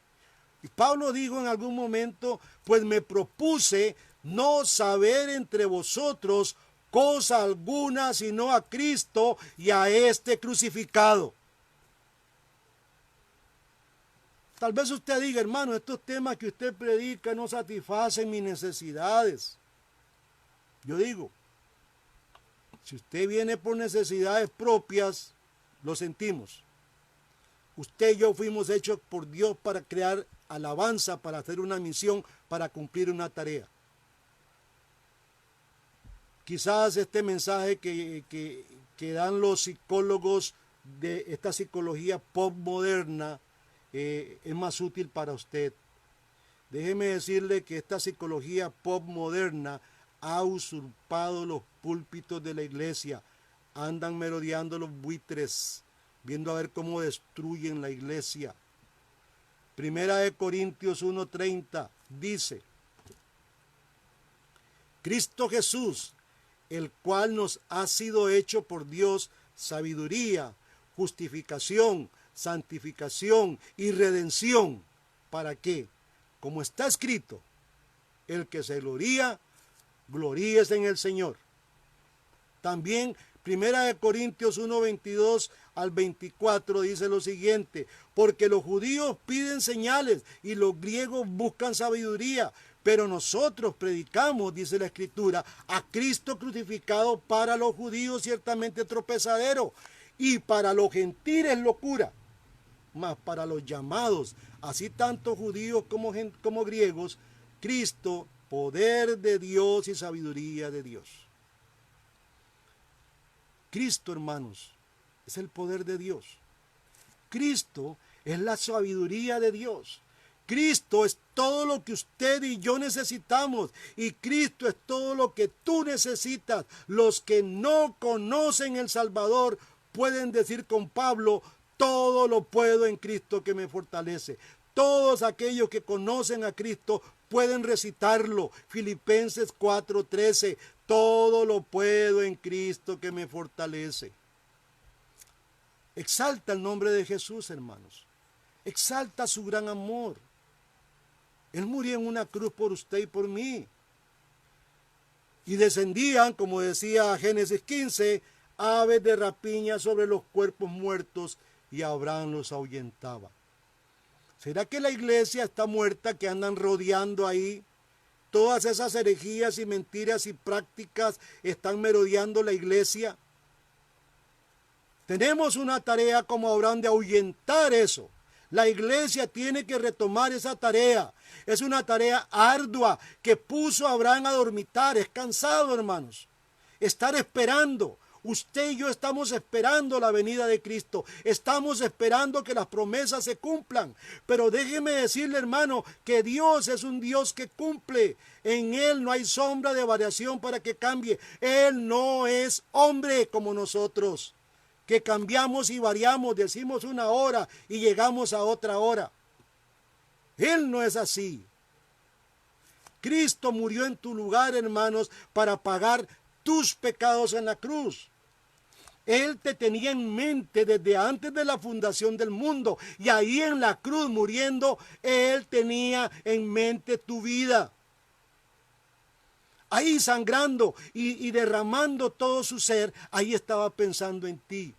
Y Pablo dijo en algún momento, pues me propuse no saber entre vosotros cosa alguna sino a Cristo y a este crucificado. Tal vez usted diga, hermano, estos temas que usted predica no satisfacen mis necesidades. Yo digo, si usted viene por necesidades propias, lo sentimos. Usted y yo fuimos hechos por Dios para crear alabanza, para hacer una misión, para cumplir una tarea. Quizás este mensaje que dan los psicólogos de esta psicología postmoderna es más útil para usted. Déjeme decirle que esta psicología postmoderna ha usurpado los púlpitos de la iglesia. Andan merodeando los buitres, viendo a ver cómo destruyen la iglesia. Primera de Corintios 1:30 dice, Cristo Jesús, el cual nos ha sido hecho por Dios sabiduría, justificación, santificación y redención. ¿Para qué? Como está escrito, el que se gloría, gloríese en el Señor. También Primera de Corintios 1:22 al 24 dice lo siguiente, porque los judíos piden señales y los griegos buscan sabiduría, pero nosotros predicamos, dice la Escritura, a Cristo crucificado, para los judíos ciertamente tropezadero y para los gentiles locura, mas para los llamados, así tanto judíos como griegos, Cristo, poder de Dios y sabiduría de Dios. Cristo, hermanos, es el poder de Dios. Cristo es la sabiduría de Dios. Cristo es todo lo que usted y yo necesitamos. Y Cristo es todo lo que tú necesitas. Los que no conocen el Salvador pueden decir con Pablo, todo lo puedo en Cristo que me fortalece. Todos aquellos que conocen a Cristo pueden recitarlo. Filipenses 4:13, todo lo puedo en Cristo que me fortalece. Exalta el nombre de Jesús, hermanos. Exalta su gran amor. Él murió en una cruz por usted y por mí. Y descendían, como decía Génesis 15, aves de rapiña sobre los cuerpos muertos, y Abraham los ahuyentaba. ¿Será que la iglesia está muerta, que andan rodeando ahí? Todas esas herejías y mentiras y prácticas están merodeando la iglesia. Tenemos una tarea como Abraham de ahuyentar eso. La iglesia tiene que retomar esa tarea. Es una tarea ardua que puso a Abraham a dormitar. Es cansado, hermanos. Estar esperando. Usted y yo estamos esperando la venida de Cristo. Estamos esperando que las promesas se cumplan. Pero déjeme decirle, hermano, que Dios es un Dios que cumple. En Él no hay sombra de variación para que cambie. Él no es hombre como nosotros, que cambiamos y variamos, decimos una hora y llegamos a otra hora. Él no es así. Cristo murió en tu lugar, hermanos, para pagar tus pecados en la cruz. Él te tenía en mente desde antes de la fundación del mundo, y ahí en la cruz muriendo, Él tenía en mente tu vida. Ahí sangrando y derramando todo su ser, ahí estaba pensando en ti.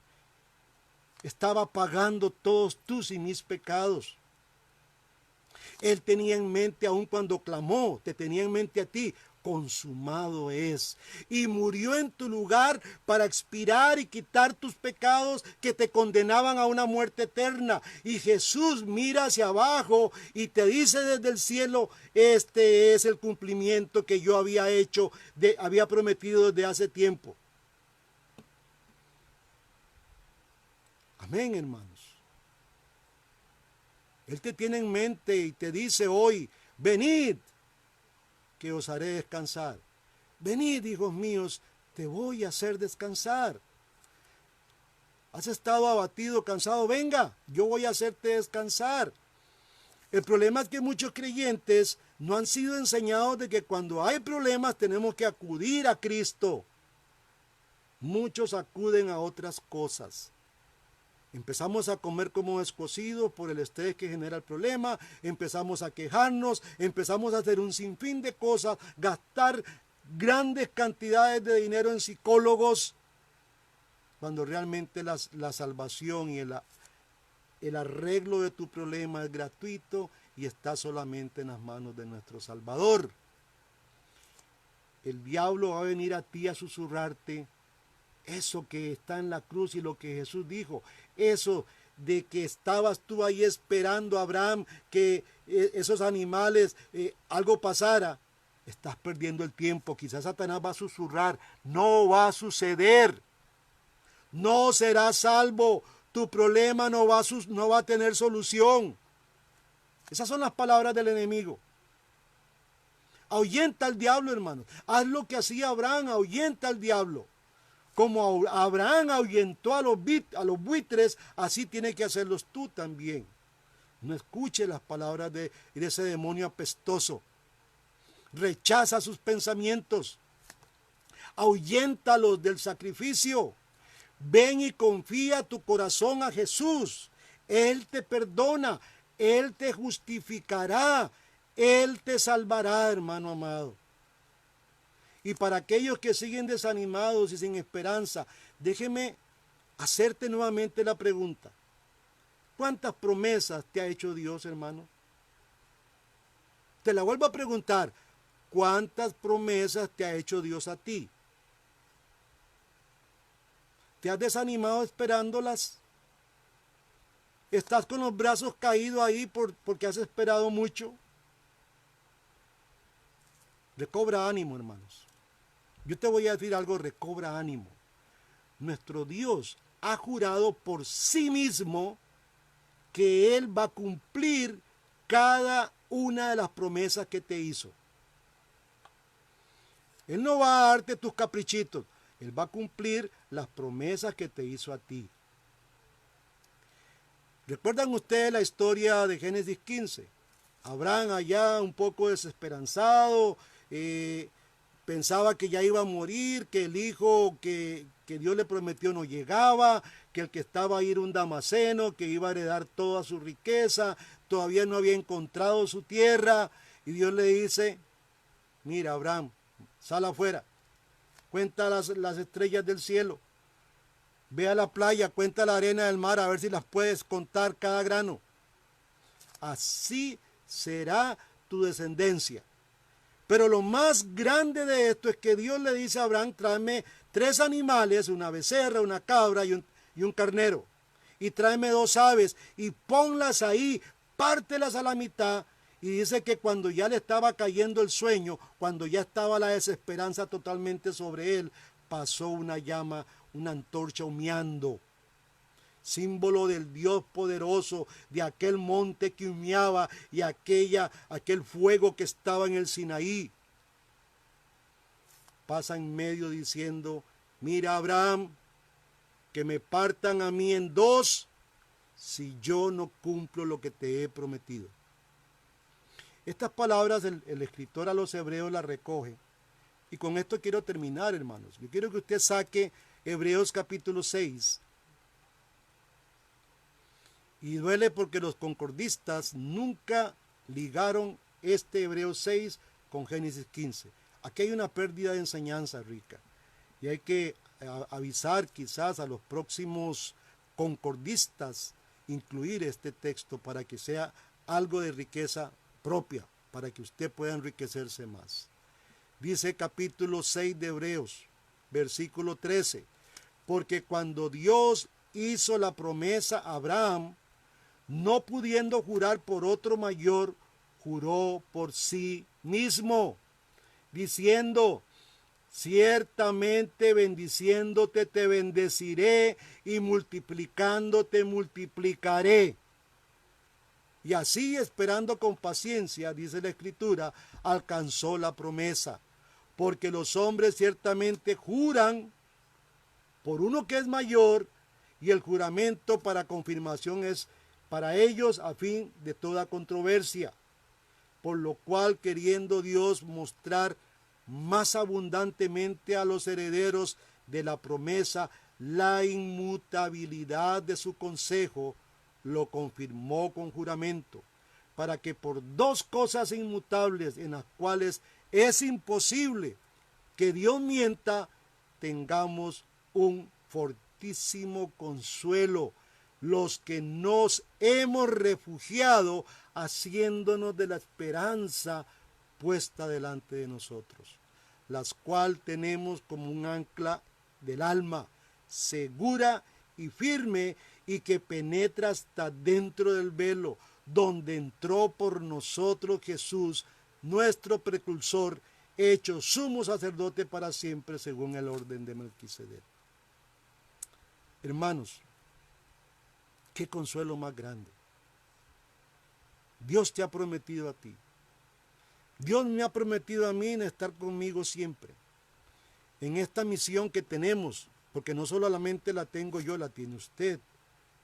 Estaba pagando todos tus y mis pecados. Él tenía en mente, aun cuando clamó, te tenía en mente a ti. Consumado es. Y murió en tu lugar para expiar y quitar tus pecados que te condenaban a una muerte eterna. Y Jesús mira hacia abajo y te dice desde el cielo: este es el cumplimiento que yo había hecho, había prometido desde hace tiempo. Amén, hermanos. Él te tiene en mente y te dice hoy: venid, que os haré descansar. Venid, hijos míos, te voy a hacer descansar. ¿Has estado abatido, cansado? Venga, yo voy a hacerte descansar. El problema es que muchos creyentes no han sido enseñados de que cuando hay problemas tenemos que acudir a Cristo. Muchos acuden a otras cosas. Empezamos a comer como descosidos por el estrés que genera el problema, empezamos a quejarnos, empezamos a hacer un sinfín de cosas, gastar grandes cantidades de dinero en psicólogos, cuando realmente la salvación y el arreglo de tu problema es gratuito y está solamente en las manos de nuestro Salvador. El diablo va a venir a ti a susurrarte eso que está en la cruz y lo que Jesús dijo, eso de que estabas tú ahí esperando a Abraham, que esos animales, algo pasara. Estás perdiendo el tiempo. Quizás Satanás va a susurrar: no va a suceder, no serás salvo, tu problema no va a tener solución. Esas son las palabras del enemigo. Ahuyenta al diablo, hermanos. Haz lo que hacía Abraham, ahuyenta al diablo. Como Abraham ahuyentó a los buitres, así tiene que hacerlos tú también. No escuche las palabras de ese demonio apestoso. Rechaza sus pensamientos. Ahuyéntalos del sacrificio. Ven y confía tu corazón a Jesús. Él te perdona. Él te justificará. Él te salvará, hermano amado. Y para aquellos que siguen desanimados y sin esperanza, déjeme hacerte nuevamente la pregunta: ¿cuántas promesas te ha hecho Dios, hermano? Te la vuelvo a preguntar: ¿cuántas promesas te ha hecho Dios a ti? ¿Te has desanimado esperándolas? ¿Estás con los brazos caídos ahí porque has esperado mucho? Recobra ánimo, hermanos. Yo te voy a decir algo: recobra ánimo. Nuestro Dios ha jurado por sí mismo que Él va a cumplir cada una de las promesas que te hizo. Él no va a darte tus caprichitos. Él va a cumplir las promesas que te hizo a ti. ¿Recuerdan ustedes la historia de Génesis 15? Abraham allá un poco desesperanzado, pensaba que ya iba a morir, que el hijo que Dios le prometió no llegaba, que el que estaba ahí era un damaseno, que iba a heredar toda su riqueza, todavía no había encontrado su tierra, y Dios le dice: mira, Abraham, sal afuera, cuenta las estrellas del cielo, ve a la playa, cuenta la arena del mar, a ver si las puedes contar cada grano. Así será tu descendencia. Pero lo más grande de esto es que Dios le dice a Abraham: tráeme 3 animales, una becerra, una cabra y y un carnero. Y tráeme 2 aves y ponlas ahí, pártelas a la mitad. Y dice que cuando ya le estaba cayendo el sueño, cuando ya estaba la desesperanza totalmente sobre él, pasó una llama, una antorcha humeando, símbolo del Dios poderoso, de aquel monte que humeaba y aquel fuego que estaba en el Sinaí. Pasa en medio diciendo: mira, Abraham, que me partan a mí en 2 si yo no cumplo lo que te he prometido. Estas palabras el escritor a los hebreos las recoge. Y con esto quiero terminar, hermanos. Yo quiero que usted saque Hebreos capítulo 6. Y duele porque los concordistas nunca ligaron este Hebreos 6 con Génesis 15. Aquí hay una pérdida de enseñanza rica. Y hay que avisar quizás a los próximos concordistas incluir este texto para que sea algo de riqueza propia, para que usted pueda enriquecerse más. Dice capítulo 6 de Hebreos, versículo 13, porque cuando Dios hizo la promesa a Abraham, no pudiendo jurar por otro mayor, juró por sí mismo, diciendo: ciertamente bendiciéndote te bendeciré y multiplicándote multiplicaré. Y así, esperando con paciencia, dice la Escritura, alcanzó la promesa. Porque los hombres ciertamente juran por uno que es mayor, y el juramento para confirmación es para ellos a fin de toda controversia. Por lo cual, queriendo Dios mostrar más abundantemente a los herederos de la promesa la inmutabilidad de su consejo, lo confirmó con juramento, para que por 2 cosas inmutables en las cuales es imposible que Dios mienta, tengamos un fortísimo consuelo, los que nos hemos refugiado haciéndonos de la esperanza puesta delante de nosotros, las cual tenemos como un ancla del alma, segura y firme, y que penetra hasta dentro del velo, donde entró por nosotros Jesús, nuestro precursor, hecho sumo sacerdote para siempre, según el orden de Melquisedec. Hermanos, qué consuelo más grande. Dios te ha prometido a ti. Dios me ha prometido a mí en estar conmigo siempre. En esta misión que tenemos, porque no solamente la tengo yo, la tiene usted.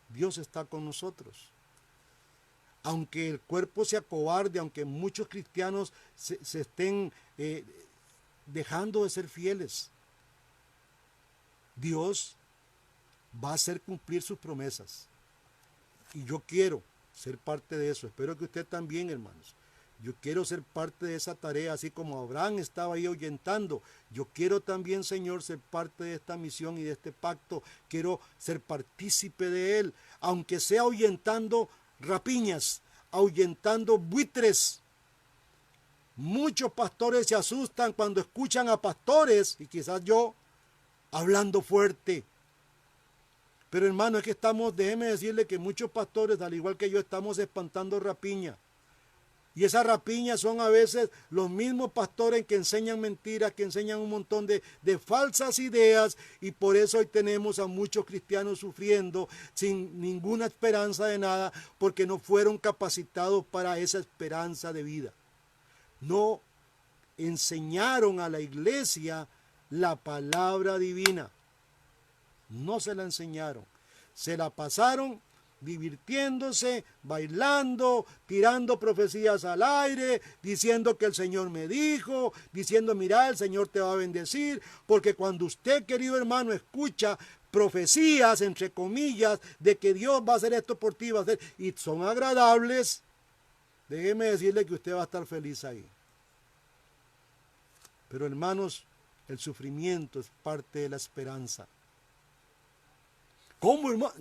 Dios está con nosotros. Aunque el cuerpo se acobarde, aunque muchos cristianos se estén dejando de ser fieles, Dios va a hacer cumplir sus promesas. Y yo quiero ser parte de eso. Espero que usted también, hermanos. Yo quiero ser parte de esa tarea, así como Abraham estaba ahí ahuyentando. Yo quiero también, Señor, ser parte de esta misión y de este pacto. Quiero ser partícipe de él, aunque sea ahuyentando rapiñas, ahuyentando buitres. Muchos pastores se asustan cuando escuchan a pastores, y quizás yo, hablando fuerte. Pero hermano, es que déjeme decirle que muchos pastores, al igual que yo, estamos espantando rapiña. Y esas rapiñas son a veces los mismos pastores que enseñan mentiras, que enseñan un montón de falsas ideas, y por eso hoy tenemos a muchos cristianos sufriendo sin ninguna esperanza de nada, porque no fueron capacitados para esa esperanza de vida. No enseñaron a la iglesia la palabra divina. No se la enseñaron. Se la pasaron divirtiéndose, bailando, tirando profecías al aire, diciendo que el Señor me dijo, diciendo: mira, el Señor te va a bendecir, porque cuando usted, querido hermano, escucha profecías, entre comillas, de que Dios va a hacer esto por ti, va a hacer, y son agradables, déjeme decirle que usted va a estar feliz ahí. Pero hermanos, el sufrimiento es parte de la esperanza. ¿Cómo, hermano?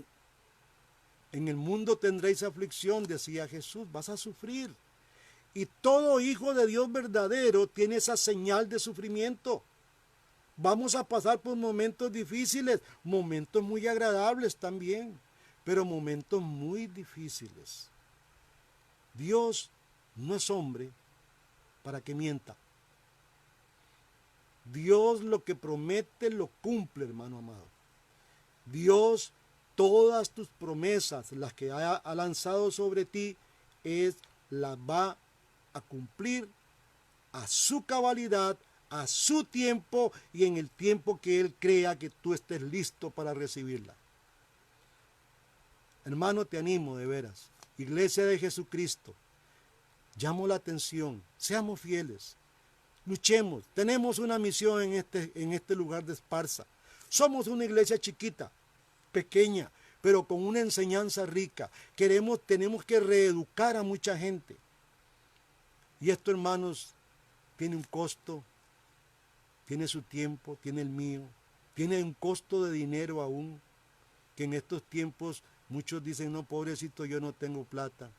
En el mundo tendréis aflicción, decía Jesús, vas a sufrir. Y todo hijo de Dios verdadero tiene esa señal de sufrimiento. Vamos a pasar por momentos difíciles, momentos muy agradables también, pero momentos muy difíciles. Dios no es hombre para que mienta. Dios lo que promete lo cumple, hermano amado. Dios, todas tus promesas, las que ha lanzado sobre ti, las va a cumplir a su cabalidad, a su tiempo y en el tiempo que Él crea que tú estés listo para recibirla. Hermano, te animo de veras. Iglesia de Jesucristo, llamo la atención, seamos fieles, luchemos, tenemos una misión en este lugar de Esparza. Somos una iglesia chiquita, pequeña, pero con una enseñanza rica. Tenemos que reeducar a mucha gente. Y esto, hermanos, tiene un costo, tiene su tiempo, tiene el mío, tiene un costo de dinero aún, que en estos tiempos muchos dicen, no, pobrecito, yo no tengo plata.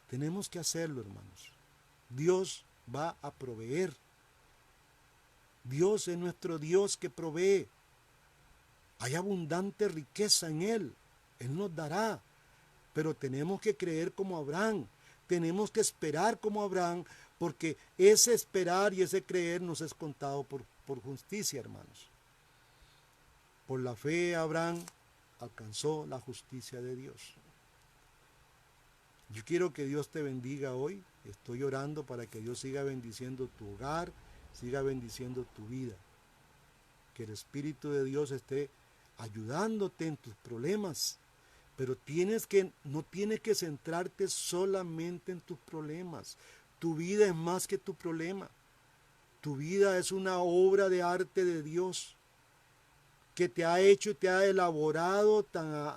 Tenemos que hacerlo, hermanos. Dios va a proveer. Dios es nuestro Dios que provee. Hay abundante riqueza en Él. Él nos dará. Pero tenemos que creer como Abraham. Tenemos que esperar como Abraham, porque ese esperar y ese creer nos es contado por justicia, hermanos. Por la fe Abraham alcanzó la justicia de Dios. Yo quiero que Dios te bendiga hoy. Estoy orando para que Dios siga bendiciendo tu hogar, siga bendiciendo tu vida. Que el Espíritu de Dios esté ayudándote en tus problemas. Pero no tienes que centrarte solamente en tus problemas. Tu vida es más que tu problema. Tu vida es una obra de arte de Dios que te ha hecho y te ha elaborado tan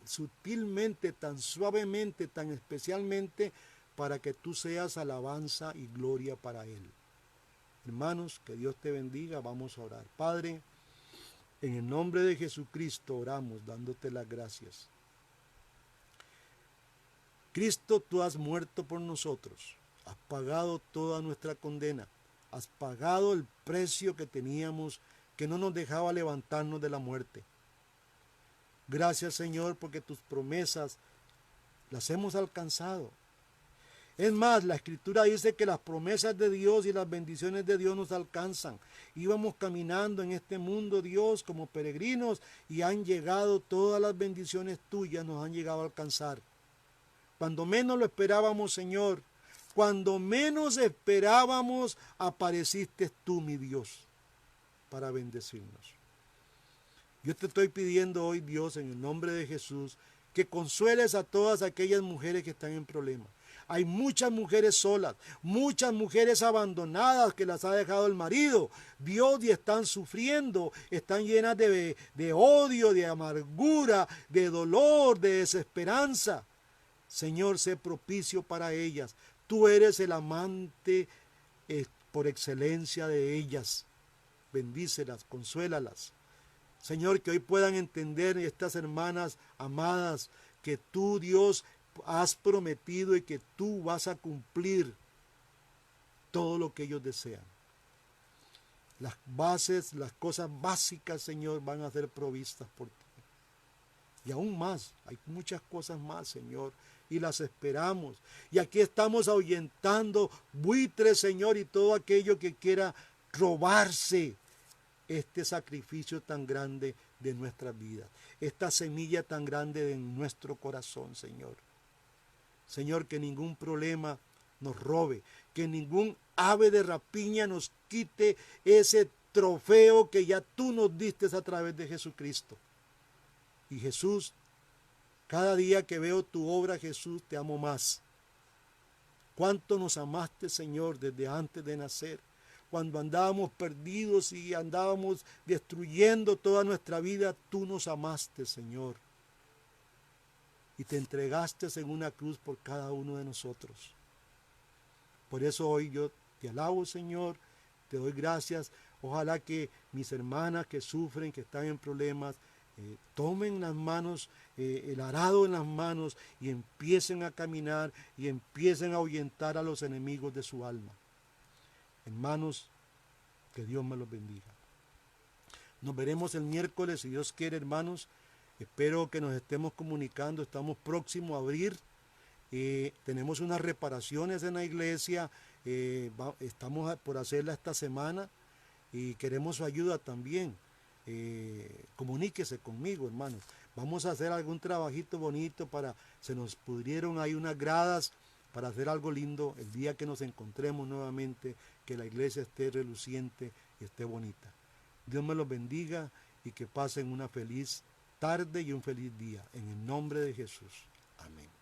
sutilmente, tan suavemente, tan especialmente para que tú seas alabanza y gloria para Él. Hermanos, que Dios te bendiga. Vamos a orar. Padre, en el nombre de Jesucristo oramos dándote las gracias. Cristo, tú has muerto por nosotros, has pagado toda nuestra condena, has pagado el precio que teníamos que no nos dejaba levantarnos de la muerte. Gracias, Señor, porque tus promesas las hemos alcanzado. Es más, la Escritura dice que las promesas de Dios y las bendiciones de Dios nos alcanzan. Íbamos caminando en este mundo, Dios, como peregrinos, y han llegado todas las bendiciones tuyas, nos han llegado a alcanzar. Cuando menos lo esperábamos, Señor, cuando menos esperábamos, apareciste tú, mi Dios, para bendecirnos. Yo te estoy pidiendo hoy, Dios, en el nombre de Jesús, que consueles a todas aquellas mujeres que están en problemas. Hay muchas mujeres solas, muchas mujeres abandonadas que las ha dejado el marido. Dios, y están sufriendo, están llenas de odio, de amargura, de dolor, de desesperanza. Señor, sé propicio para ellas. Tú eres el amante por excelencia de ellas. Bendícelas, consuélalas. Señor, que hoy puedan entender estas hermanas amadas que tú, Dios, has prometido y que tú vas a cumplir todo lo que ellos desean. Las bases, las cosas básicas, Señor, van a ser provistas por ti. Y aún más, hay muchas cosas más, Señor, y las esperamos. Y aquí estamos ahuyentando buitres, Señor, y todo aquello que quiera robarse este sacrificio tan grande de nuestras vidas, esta semilla tan grande de nuestro corazón, Señor. Señor, que ningún problema nos robe, que ningún ave de rapiña nos quite ese trofeo que ya tú nos diste a través de Jesucristo. Y Jesús, cada día que veo tu obra, Jesús, te amo más. Cuánto nos amaste, Señor, desde antes de nacer. Cuando andábamos perdidos y andábamos destruyendo toda nuestra vida, tú nos amaste, Señor. Y te entregaste en una cruz por cada uno de nosotros. Por eso hoy yo te alabo, Señor, te doy gracias. Ojalá que mis hermanas que sufren, que están en problemas, tomen las manos, el arado en las manos y empiecen a caminar y empiecen a ahuyentar a los enemigos de su alma. Hermanos, que Dios me los bendiga. Nos veremos el miércoles, si Dios quiere, hermanos. Espero que nos estemos comunicando. Estamos próximos a abrir. Tenemos unas reparaciones en la iglesia. Estamos por hacerla esta semana y queremos su ayuda también. Comuníquese conmigo, hermanos. Vamos a hacer algún trabajito bonito se nos pudrieron ahí unas gradas para hacer algo lindo el día que nos encontremos nuevamente, que la iglesia esté reluciente y esté bonita. Dios me los bendiga y que pasen una feliz tarde y un feliz día. En el nombre de Jesús. Amén.